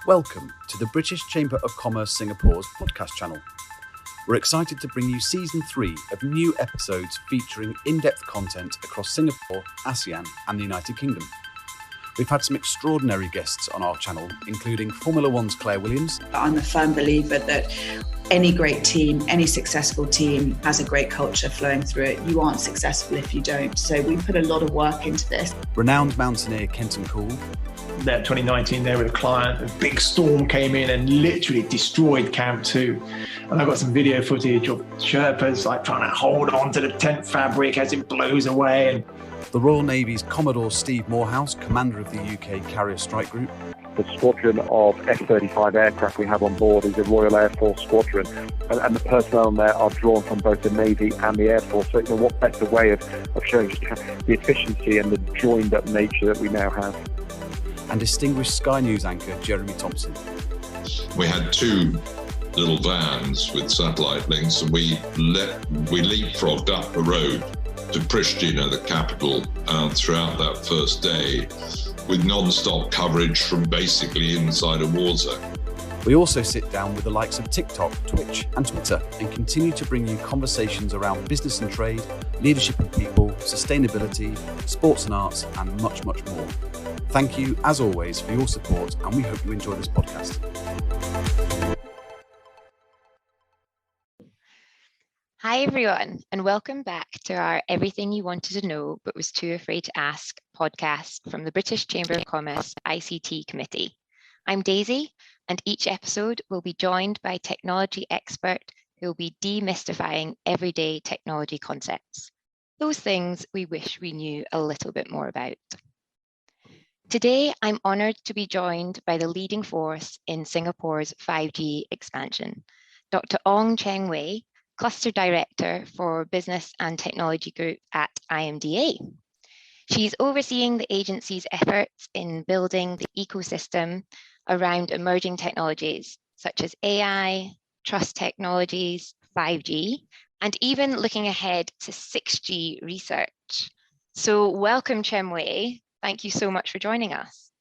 Welcome to the British Chamber of Commerce Singapore's podcast channel. We're excited to bring you Season 3 of new episodes featuring in-depth content across Singapore, ASEAN and the United Kingdom. We've had some extraordinary guests on our channel, including Formula One's Claire Williams. I'm a firm believer that any great team, any successful team has a great culture flowing through it. You aren't successful if you don't. So we put a lot of work into this. Renowned mountaineer Kenton Cool. That 2019 there with a client, a big storm came in and literally destroyed Camp 2. And I've got some video footage of Sherpas like trying to hold on to the tent fabric as it blows away. And the Royal Navy's Commodore Steve Morehouse, commander of the UK Carrier Strike Group. The squadron of F-35 aircraft we have on board is a Royal Air Force squadron, and the personnel there are drawn from both the Navy and the Air Force. So what better way of showing just the efficiency and the joined-up nature that we now have. And distinguished Sky News anchor Jeremy Thompson. We had two little vans with satellite links, and we leapfrogged up the road to Pristina, the capital, throughout that first day with non-stop coverage from basically inside a war zone. We also sit down with the likes of TikTok, Twitch and Twitter and continue to bring you conversations around business and trade, leadership and people, sustainability, sports and arts and much, much more. Thank you, as always, for your support and we hope you enjoy this podcast. Hi everyone, and welcome back to our Everything You Wanted to Know but Was Too Afraid to Ask podcast from the British Chamber of Commerce ICT Committee. I'm Daisy, and each episode will be joined by a technology expert who will be demystifying everyday technology concepts, those things we wish we knew a little bit more about. Today, I'm honoured to be joined by the leading force in Singapore's 5G expansion, Dr. Ong Chen Hui, Cluster Director for Business and Technology Group at IMDA. She's overseeing the agency's efforts in building the ecosystem around emerging technologies such as AI, trust technologies, 5G, and even looking ahead to 6G research. So welcome, Chen Hui. Thank you so much for joining us.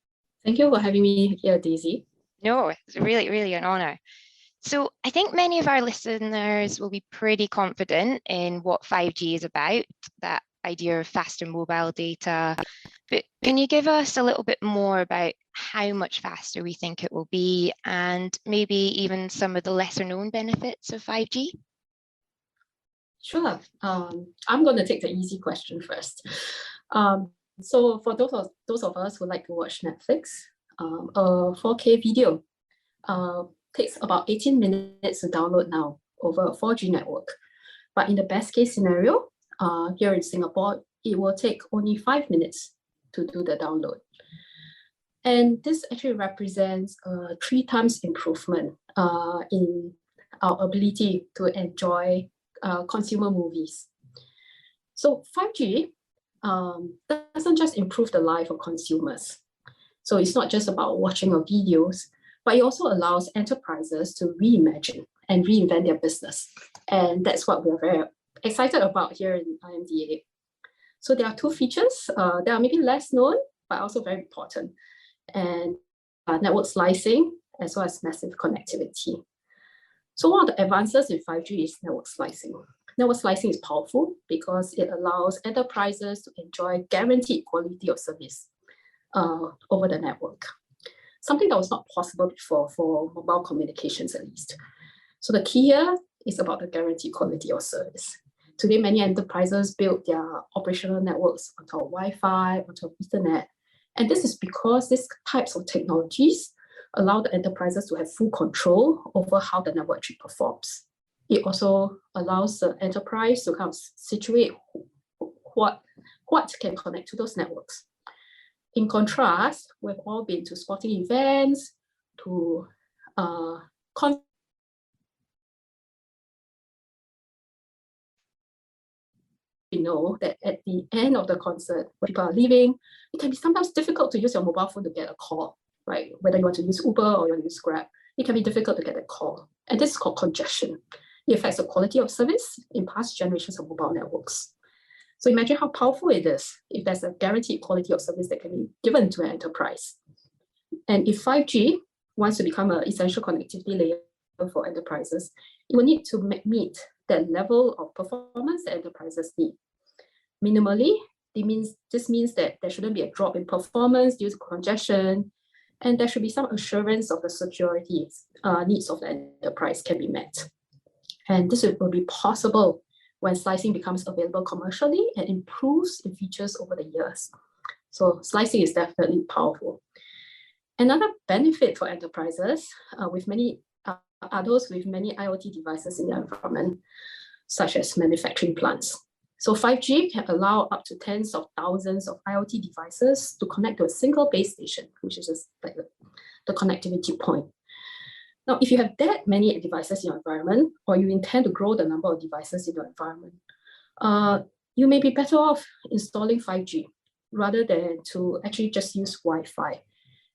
Thank you for having me here, Daisy. No, it's really an honour. So I think many of our listeners will be pretty confident in what 5G is about, that idea of faster mobile data. But can you give us a little bit more about how much faster we think it will be and maybe even some of the lesser known benefits of 5G? Sure. I'm going to take the easy question first. So for those of us who like to watch Netflix, a 4K video takes about 18 minutes to download now over a 4G network. But in the best case scenario, here in Singapore, it will take only 5 minutes to do the download. And this actually represents a 3 times improvement in our ability to enjoy consumer movies. So 5G doesn't just improve the life of consumers. So it's not just about watching our videos, but it also allows enterprises to reimagine and reinvent their business. And that's what we're very excited about here in IMDA. So there are 2 features that are maybe less known, but also very important. And network slicing, as well as massive connectivity. So one of the advances in 5G is network slicing. Network slicing is powerful because it allows enterprises to enjoy guaranteed quality of service over the network. Something that was not possible before for mobile communications at least. So the key here is about the guaranteed quality of service. Today, many enterprises build their operational networks on top of Wi-Fi, on top of Ethernet. And this is because these types of technologies allow the enterprises to have full control over how the network actually performs. It also allows the enterprise to kind of situate what can connect to those networks. In contrast, we've all been to sporting events, to we know that at the end of the concert, when people are leaving, it can be sometimes difficult to use your mobile phone to get a call, right? Whether you want to use Uber or you want to use Grab, it can be difficult to get a call. And this is called congestion. It affects the quality of service in past generations of mobile networks. So imagine how powerful it is if there's a guaranteed quality of service that can be given to an enterprise. And if 5G wants to become an essential connectivity layer for enterprises, it will need to meet that level of performance that enterprises need. Minimally, this means that there shouldn't be a drop in performance due to congestion, and there should be some assurance of the security needs of the enterprise can be met. And this will be possible when slicing becomes available commercially and improves in features over the years. So slicing is definitely powerful. Another benefit for enterprises with many others with many IoT devices in their environment, such as manufacturing plants. So 5G can allow up to tens of thousands of IoT devices to connect to a single base station, which is just like the connectivity point. Now, if you have that many devices in your environment, or you intend to grow the number of devices in your environment, you may be better off installing 5G rather than to actually just use Wi-Fi,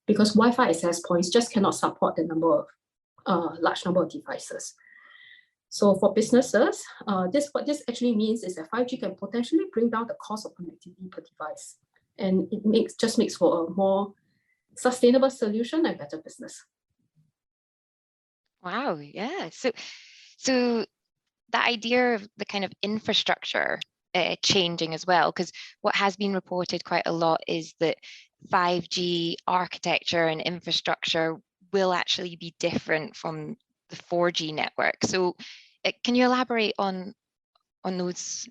because Wi-Fi access points just cannot support the large number of devices. So for businesses, what this actually means is that 5G can potentially bring down the cost of connectivity per device, and it makes for a more sustainable solution and better business. Wow, yeah. So the idea of the kind of infrastructure changing as well, because what has been reported quite a lot is that 5G architecture and infrastructure will actually be different from the 4G network. So can you elaborate on those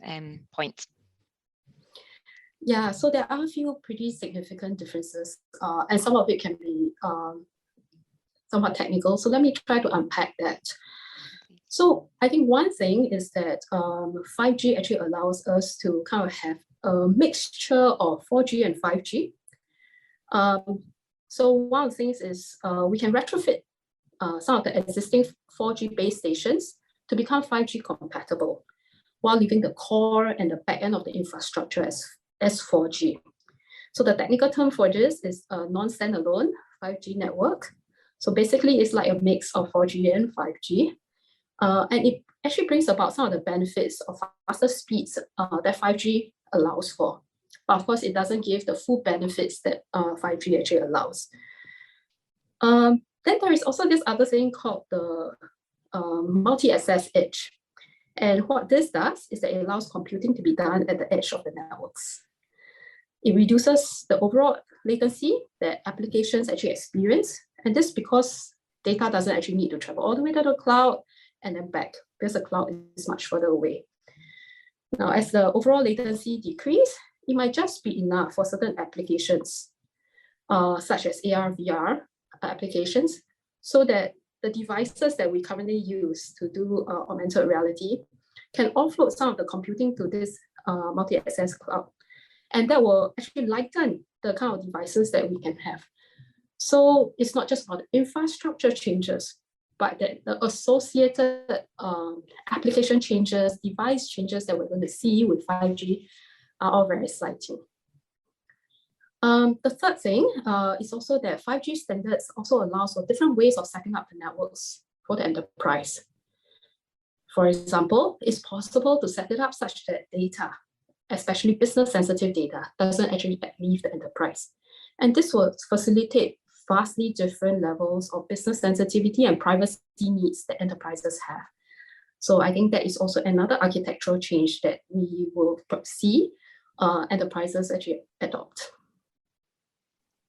points? Yeah, so there are a few pretty significant differences, and some of it can be somewhat technical. So let me try to unpack that. So I think one thing is that 5G actually allows us to kind of have a mixture of 4G and 5G. So one of the things is we can retrofit some of the existing 4G base stations to become 5G compatible, while leaving the core and the back end of the infrastructure as 4G. So the technical term for this is a non-standalone 5G network. So basically, it's like a mix of 4G and 5G. And it actually brings about some of the benefits of faster speeds that 5G allows for. But of course, it doesn't give the full benefits that 5G actually allows. Then there is also this other thing called the multi-access edge. And what this does is that it allows computing to be done at the edge of the networks. It reduces the overall latency that applications actually experience. And this because data doesn't actually need to travel all the way to the cloud and then back, because the cloud is much further away. Now, as the overall latency decreases, it might just be enough for certain applications, such as AR, VR applications, so that the devices that we currently use to do augmented reality can offload some of the computing to this multi-access cloud. And that will actually lighten the kind of devices that we can have. So it's not just about the infrastructure changes, but that the associated application changes, device changes that we're going to see with 5G are all very exciting. The third thing is also that 5G standards also allows for different ways of setting up the networks for the enterprise. For example, it's possible to set it up such that data, especially business-sensitive data, doesn't actually leave the enterprise. And this will facilitate vastly different levels of business sensitivity and privacy needs that enterprises have. So I think that is also another architectural change that we will see enterprises actually adopt.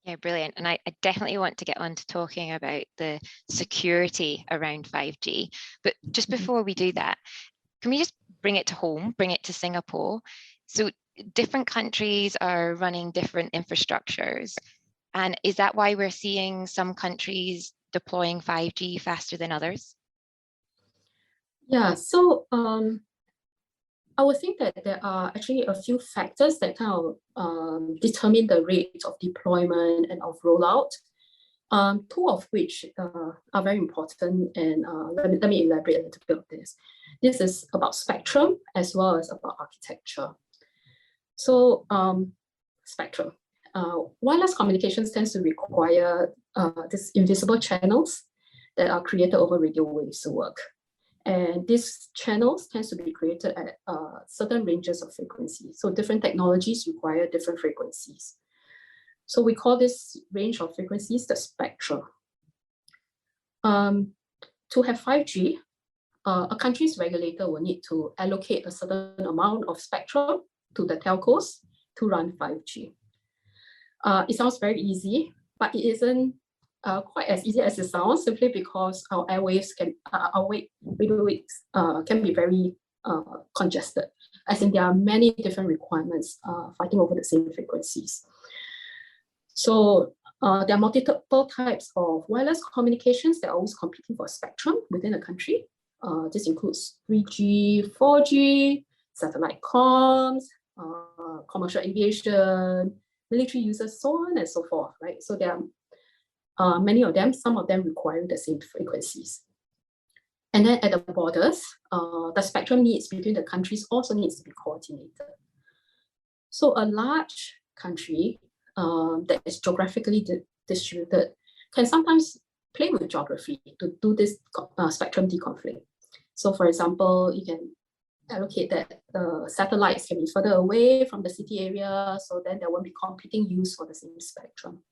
Yeah, brilliant. And I definitely want to get on to talking about the security around 5G. But just before we do that, can we just bring it to home, bring it to Singapore? So different countries are running different infrastructures. And is that why we're seeing some countries deploying 5G faster than others? Yeah, so I would think that there are actually a few factors that kind of determine the rate of deployment and of rollout, two of which are very important. And let me elaborate a little bit on this. This is about spectrum as well as about architecture. So spectrum. Wireless communications tends to require these invisible channels that are created over radio waves to work. And these channels tend to be created at certain ranges of frequency. So different technologies require different frequencies. So we call this range of frequencies the spectrum. to have 5G, a country's regulator will need to allocate a certain amount of spectrum to the telcos to run 5G. It sounds very easy, but it isn't quite as easy as it sounds, simply because our airwaves radio waves can be very congested, as in there are many different requirements fighting over the same frequencies. So there are multiple types of wireless communications that are always competing for spectrum within a country. This includes 3G, 4G, satellite comms, commercial aviation, military users, so on and so forth, right? So there are many of them, some of them requiring the same frequencies. And then at the borders, the spectrum needs between the countries also needs to be coordinated. So a large country that is geographically distributed can sometimes play with geography to do this spectrum deconflict. So for example, you can allocate that satellites can be further away from the city area, so then there won't be competing use for the same spectrum.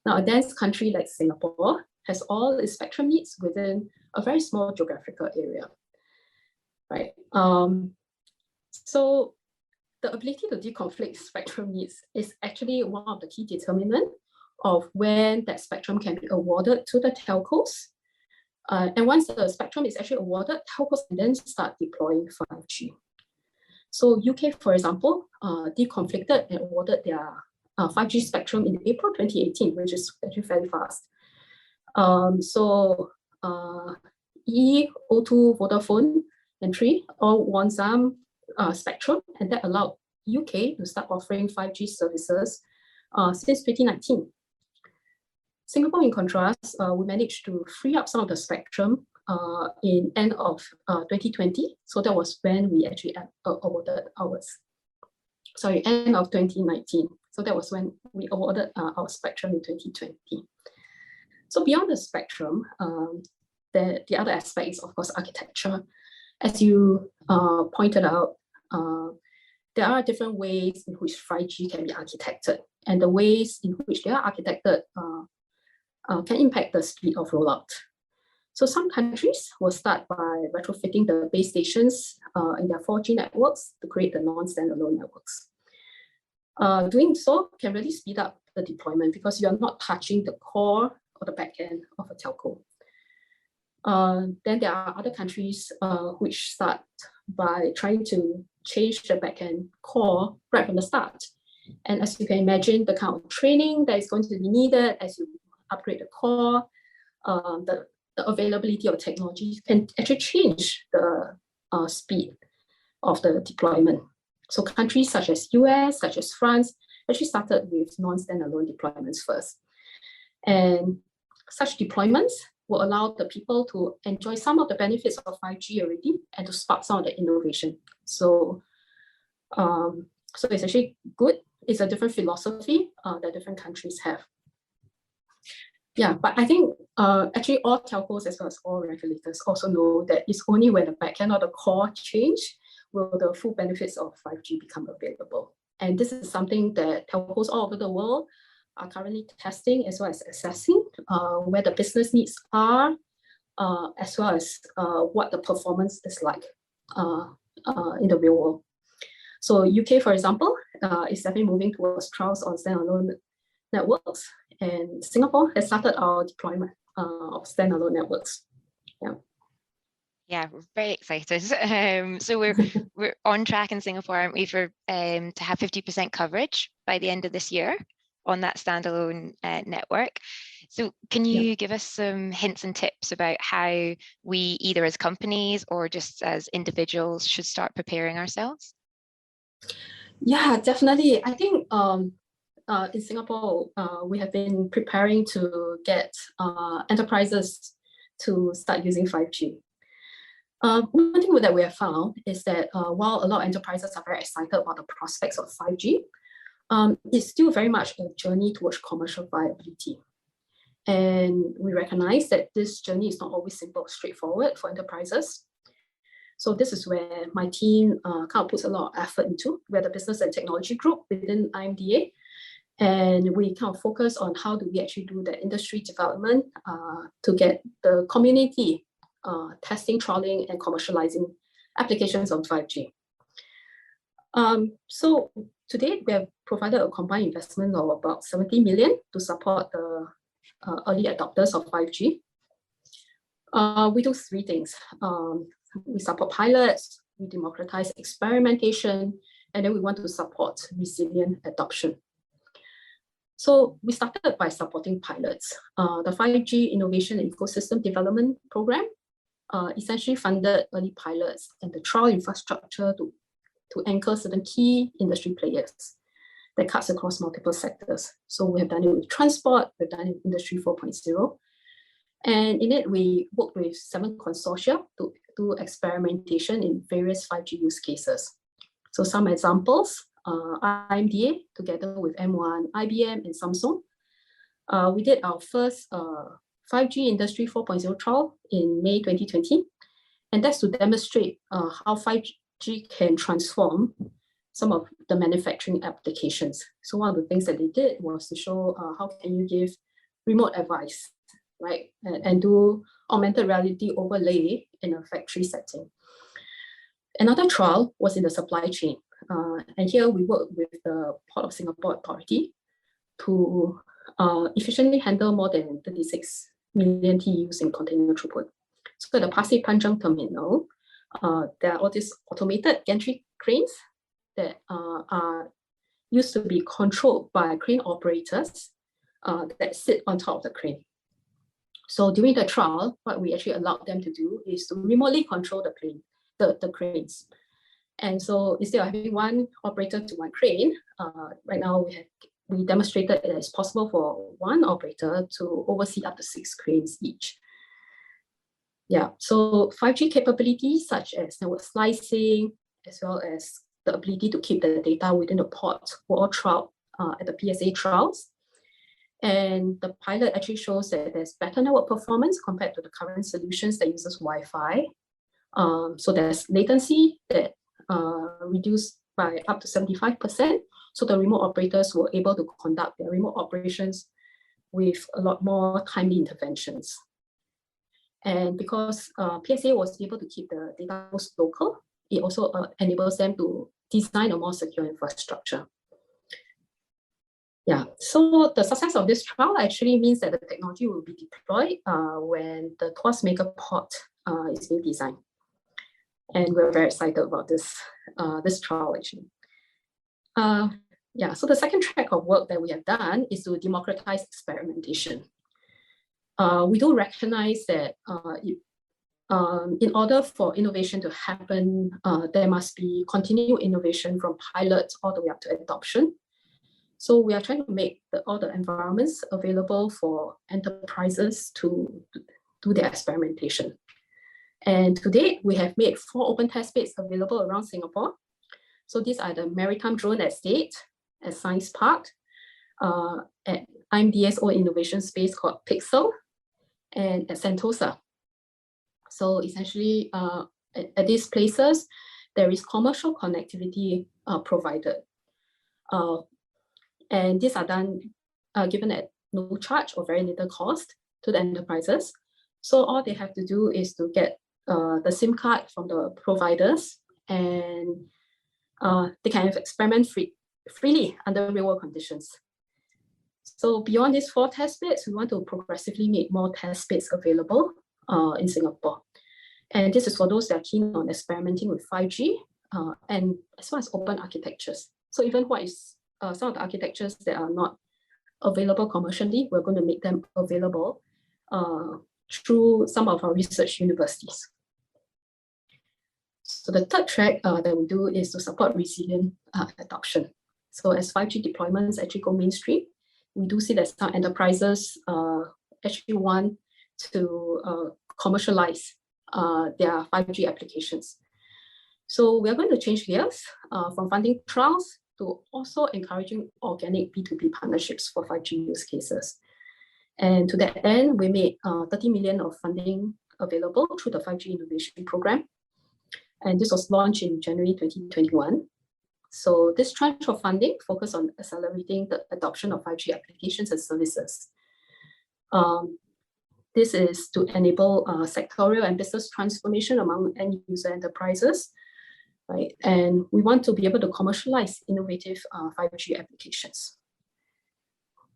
Now, a dense country like Singapore has all its spectrum needs within a very small geographical area, right? So the ability to deconflict spectrum needs is actually one of the key determinants of when that spectrum can be awarded to the telcos. And once the spectrum is actually awarded, telcos can then start deploying 5G. So UK, for example, deconflicted and awarded their 5G spectrum in April 2018, which is actually fairly fast. So E, O2, Vodafone, and Three all won some spectrum, and that allowed UK to start offering 5G services since 2019. Singapore, in contrast, we managed to free up some of the spectrum in end of 2020. So that was when we actually awarded ours. Sorry, end of 2019. So that was when we awarded our spectrum in 2020. So beyond the spectrum, the other aspect is, of course, architecture. As you pointed out, there are different ways in which 5G can be architected, and the ways in which they are architected can impact the speed of rollout. So some countries will start by retrofitting the base stations in their 4G networks to create the non-standalone networks. Doing so can really speed up the deployment because you're not touching the core or the back end of a telco. Then there are other countries which start by trying to change the back-end core right from the start. And as you can imagine, the kind of training that is going to be needed as you upgrade the core, the availability of technology can actually change the speed of the deployment. So countries such as US, such as France, actually started with non-standalone deployments first. And such deployments will allow the people to enjoy some of the benefits of 5G already and to spark some of the innovation. So, so it's actually good. It's a different philosophy that different countries have. Yeah, but I think actually all telcos as well as all regulators also know that it's only when the backend or the core change will the full benefits of 5G become available. And this is something that telcos all over the world are currently testing as well as assessing where the business needs are, as well as what the performance is like in the real world. So UK, for example, is definitely moving towards trials on standalone networks, and Singapore has started our deployment of standalone networks. Yeah. Yeah, we're very excited. So we're on track in Singapore, aren't we, for to have 50% coverage by the end of this year on that standalone network. So can you give us some hints and tips about how we, either as companies or just as individuals, should start preparing ourselves? Yeah, definitely. I think in Singapore, we have been preparing to get enterprises to start using 5G. One thing that we have found is that while a lot of enterprises are very excited about the prospects of 5G, it's still very much a journey towards commercial viability. And we recognize that this journey is not always simple, straightforward for enterprises. So this is where my team kind of puts a lot of effort into. We're the Business and Technology Group within IMDA. And we kind of focus on how do we actually do the industry development to get the community testing, trialing, and commercializing applications on 5G. So to date, we have provided a combined investment of about 70 million to support the early adopters of 5G. We do three things. We support pilots, we democratize experimentation, and then we want to support resilient adoption. So we started by supporting pilots. The 5G Innovation and Ecosystem Development Program essentially funded early pilots and the trial infrastructure to anchor certain key industry players that cuts across multiple sectors. So we have done it with transport, we've done it with Industry 4.0. And in it, we work with 7 consortia to do experimentation in various 5G use cases. So some examples, IMDA together with M1, IBM, and Samsung. We did our first 5G Industry 4.0 trial in May 2020. And that's to demonstrate how 5G can transform some of the manufacturing applications. So one of the things that they did was to show how can you give remote advice, right? And do augmented reality overlay in a factory setting. Another trial was in the supply chain. And here we worked with the Port of Singapore Authority to efficiently handle more than 36 million TEUs in container throughput. So at the Pasir Panjang terminal, there are all these automated gantry cranes that are used to be controlled by crane operators that sit on top of the crane. So during the trial, what we actually allowed them to do is to remotely control the cranes. And so instead of having one operator to one crane, right now we demonstrated that it's possible for one operator to oversee up to 6 cranes each. Yeah, so 5G capabilities such as network slicing, as well as the ability to keep the data within the port were all trialed at the PSA trials. And the pilot actually shows that there's better network performance compared to the current solutions that uses Wi-Fi. So there's latency that reduced by up to 75%. So the remote operators were able to conduct their remote operations with a lot more timely interventions. And because PSA was able to keep the data local, it also enables them to design a more secure infrastructure. Yeah, so the success of this trial actually means that the technology will be deployed when the Tuas Mega Port is being designed. And we're very excited about this trial actually. Yeah, so the second track of work that we have done is to democratize experimentation. We do recognize that in order for innovation to happen, there must be continued innovation from pilots all the way up to adoption. So we are trying to make all the environments available for enterprises to do their experimentation. And to date, we have made 4 open test beds available around Singapore. So these are the Maritime Drone Estate at Science Park, at IMDA's own innovation space called Pixel, and at Sentosa. So essentially, at these places, there is commercial connectivity provided. And these are done given at no charge or very little cost to the enterprises. So all they have to do is to get the SIM card from the providers, and they can experiment freely under real-world conditions. So beyond these 4 test beds, we want to progressively make more test beds available in Singapore. And this is for those that are keen on experimenting with 5G and as well as open architectures. So even what is some of the architectures that are not available commercially, we're going to make them available through some of our research universities. So the third track that we do is to support resilient adoption. So as 5G deployments actually go mainstream, we do see that some enterprises actually want to commercialize their 5G applications. So we are going to change gears from funding trials to also encouraging organic B2B partnerships for 5G use cases. And to that end, we made 30 million of funding available through the 5G Innovation Program. And this was launched in January 2021. So this tranche of funding focused on accelerating the adoption of 5G applications and services. This is to enable sectorial and business transformation among end user enterprises, right? And we want to be able to commercialize innovative 5G applications.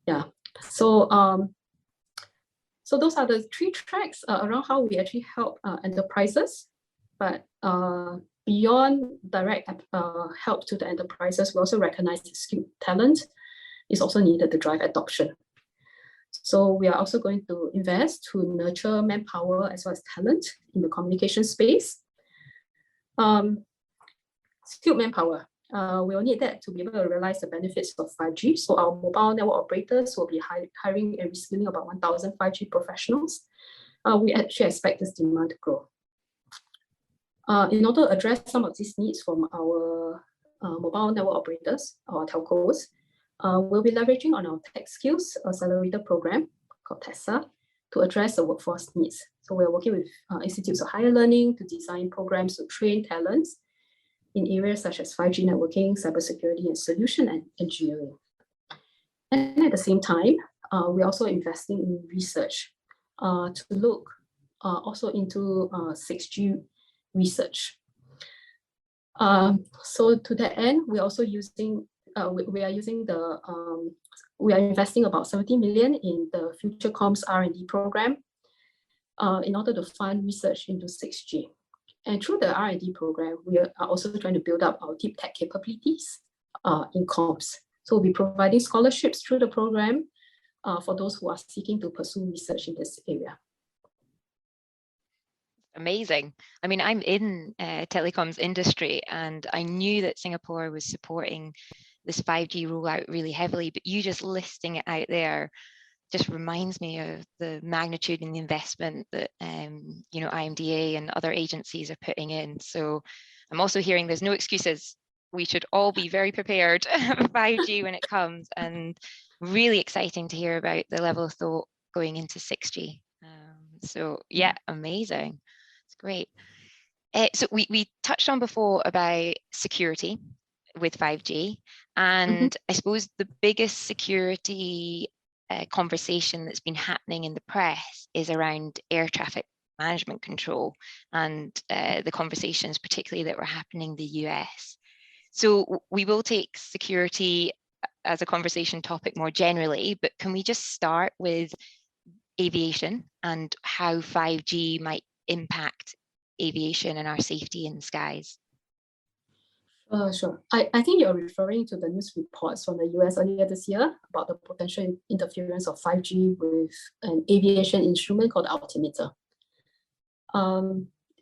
Yeah, so so those are the 3 tracks around how we actually help enterprises. But beyond direct help to the enterprises, we also recognize that skilled talent is also needed to drive adoption. So we are also going to invest to nurture manpower as well as talent in the communication space. Skilled manpower, we will need that to be able to realize the benefits of 5G. So our mobile network operators will be hiring and reskilling about 1,000 5G professionals. We actually expect this demand to grow. In order to address some of these needs from our mobile network operators, our telcos, we'll be leveraging on our Tech Skills Accelerator program called TESA to address the workforce needs. So we're working with institutes of higher learning to design programs to train talents in areas such as 5G networking, cybersecurity, and solution and engineering. And at the same time, we're also investing in research to look also into 6G research. So to that end, we're also using we are investing about 70 million in the Future Comms R&D program in order to fund research into 6G. And through the R&D program, we are also trying to build up our deep tech capabilities in comms. So we'll be providing scholarships through the program for those who are seeking to pursue research in this area. Amazing. I mean, I'm in telecoms industry, and I knew that Singapore was supporting this 5G rollout really heavily, but you just listing it out there just reminds me of the magnitude and the investment that IMDA and other agencies are putting in. So I'm also hearing there's no excuses. We should all be very prepared for 5G when it comes, and really exciting to hear about the level of thought going into 6G. So yeah, amazing. It's great. So we touched on before about security with 5G, and I suppose the biggest security conversation that's been happening in the press is around air traffic management control and the conversations particularly that were happening in the US. So we will take security as a conversation topic more generally, but can we just start with aviation and how 5G might impact aviation and our safety in the skies? Sure. I think you're referring to the news reports from the US earlier this year about the potential interference of 5G with an aviation instrument called altimeter.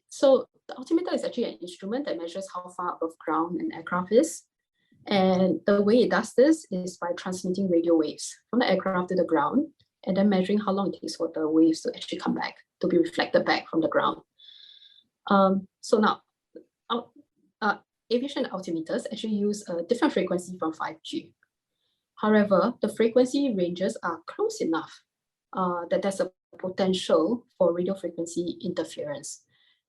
So the altimeter is actually an instrument that measures how far above ground an aircraft is. And the way it does this is by transmitting radio waves from the aircraft to the ground and then measuring how long it takes for the waves to actually come back, to be reflected back from the ground. So now, aviation altimeters actually use a different frequency from 5G. However, the frequency ranges are close enough that there's a potential for radio frequency interference.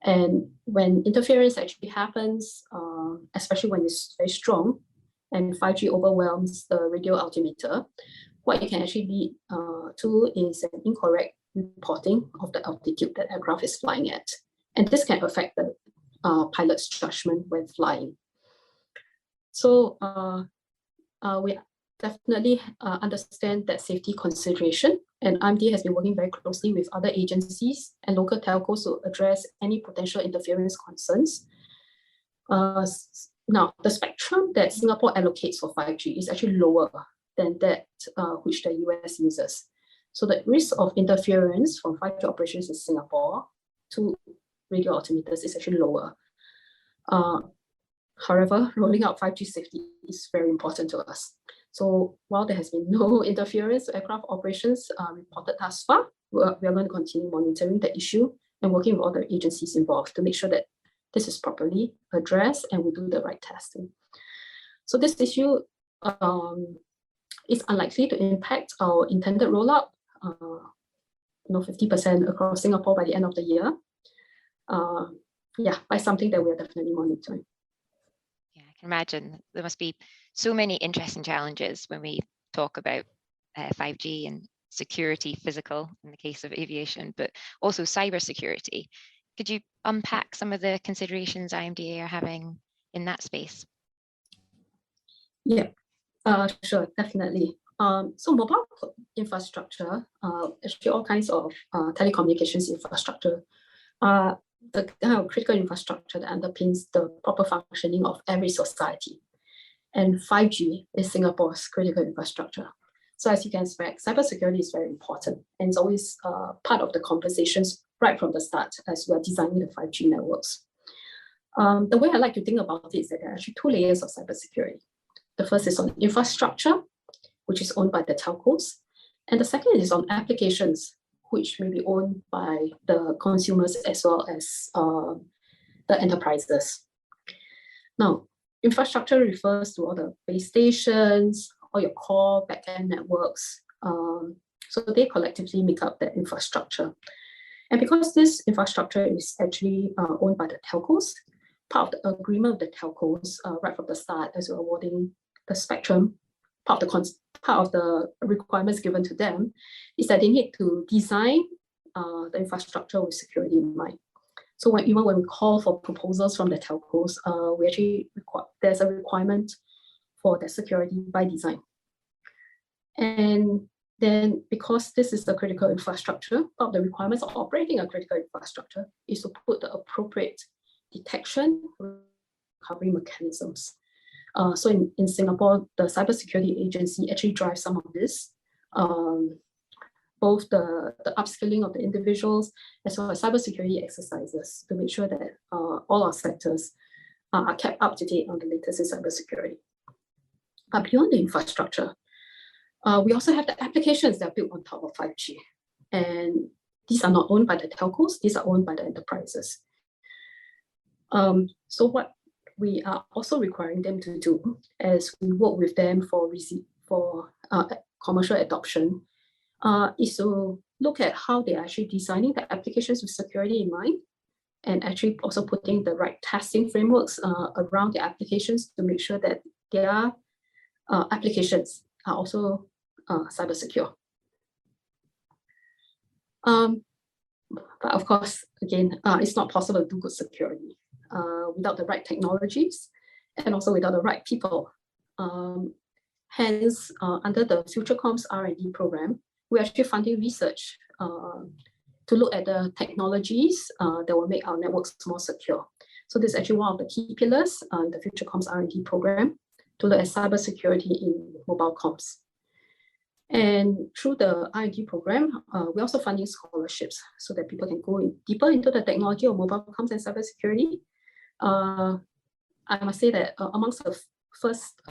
And when interference actually happens, especially when it's very strong and 5G overwhelms the radio altimeter, what it can actually lead to is an incorrect reporting of the altitude that aircraft is flying at. And this can affect the pilot's judgment when flying. So we definitely understand that safety consideration, and IMDA has been working very closely with other agencies and local telcos to address any potential interference concerns. Now, the spectrum that Singapore allocates for 5G is actually lower than that which the US uses. So the risk of interference from 5G operations in Singapore to radio altimeters is actually lower. However, rolling out 5G safety is very important to us. So while there has been no interference to aircraft operations reported thus far, we are going to continue monitoring the issue and working with other agencies involved to make sure that this is properly addressed and we do the right testing. So this issue is unlikely to impact our intended rollout, 50% across Singapore by the end of the year. By something that we are definitely monitoring. Yeah, I can imagine there must be so many interesting challenges when we talk about 5G and security, physical in the case of aviation, but also cybersecurity. Could you unpack some of the considerations IMDA are having in that space? Yeah, sure, definitely. So mobile infrastructure, actually all kinds of telecommunications infrastructure, the kind of critical infrastructure that underpins the proper functioning of every society. And 5G is Singapore's critical infrastructure. So as you can expect, cybersecurity is very important, and it's always part of the conversations right from the start as we are designing the 5G networks. The way I like to think about it is that there are actually two layers of cybersecurity. The first is on infrastructure, which is owned by the telcos, and the second is on applications, which may be owned by the consumers as well as the enterprises. Now, infrastructure refers to all the base stations, all your core backend networks. So they collectively make up that infrastructure. And because this infrastructure is actually owned by the telcos, part of the agreement with the telcos right from the start as we're awarding the spectrum, part of the requirements given to them is that they need to design the infrastructure with security in mind. So even when we call for proposals from the telcos, we actually there's a requirement for that security by design. And then because this is the critical infrastructure, part of the requirements of operating a critical infrastructure is to put the appropriate detection recovery mechanisms. So in Singapore, the Cybersecurity Agency actually drives some of this, both the upskilling of the individuals as well as cybersecurity exercises to make sure that all our sectors are kept up to date on the latest in cybersecurity. But beyond the infrastructure, we also have the applications that are built on top of 5G. And these are not owned by the telcos, these are owned by the enterprises. So what we are also requiring them to do as we work with them for commercial adoption is to look at how they're actually designing the applications with security in mind, and actually also putting the right testing frameworks around the applications to make sure that their applications are also cyber secure. But of course, again, it's not possible to do good security without the right technologies and also without the right people. Hence, under the Future Comms R&D program, we're actually funding research to look at the technologies that will make our networks more secure. So this is actually one of the key pillars in the Future Comms R&D program to look at cybersecurity in mobile comms. And through the R&D program, we're also funding scholarships so that people can go deeper into the technology of mobile comms and cybersecurity. I must say that amongst the first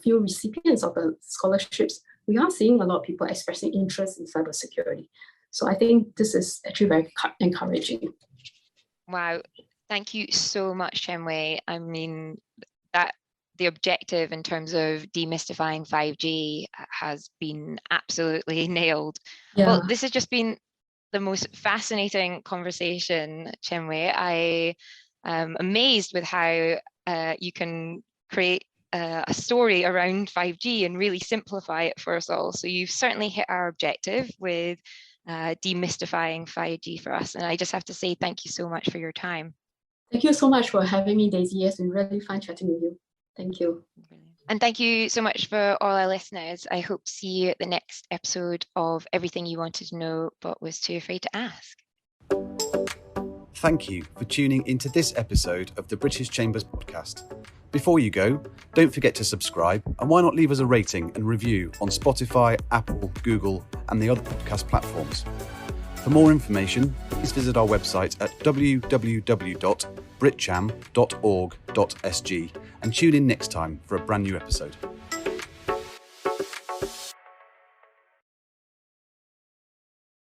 few recipients of the scholarships, we are seeing a lot of people expressing interest in cybersecurity. So I think this is actually very encouraging. Wow, thank you so much, Chen Hui. I mean, that the objective in terms of demystifying 5G has been absolutely nailed. Yeah. Well, this has just been the most fascinating conversation, Chen Hui. I am amazed with how you can create a story around 5G and really simplify it for us all. So you've certainly hit our objective with demystifying 5G for us. And I just have to say thank you so much for your time. Thank you so much for having me, Daisy. It's been really fun chatting with you. Thank you. And thank you so much for all our listeners. I hope to see you at the next episode of Everything You Wanted to Know But Was Too Afraid to Ask. Thank you for tuning into this episode of the British Chambers Podcast. Before you go, don't forget to subscribe, and why not leave us a rating and review on Spotify, Apple, Google, and the other podcast platforms. For more information, please visit our website at www.britcham.org.sg and tune in next time for a brand new episode.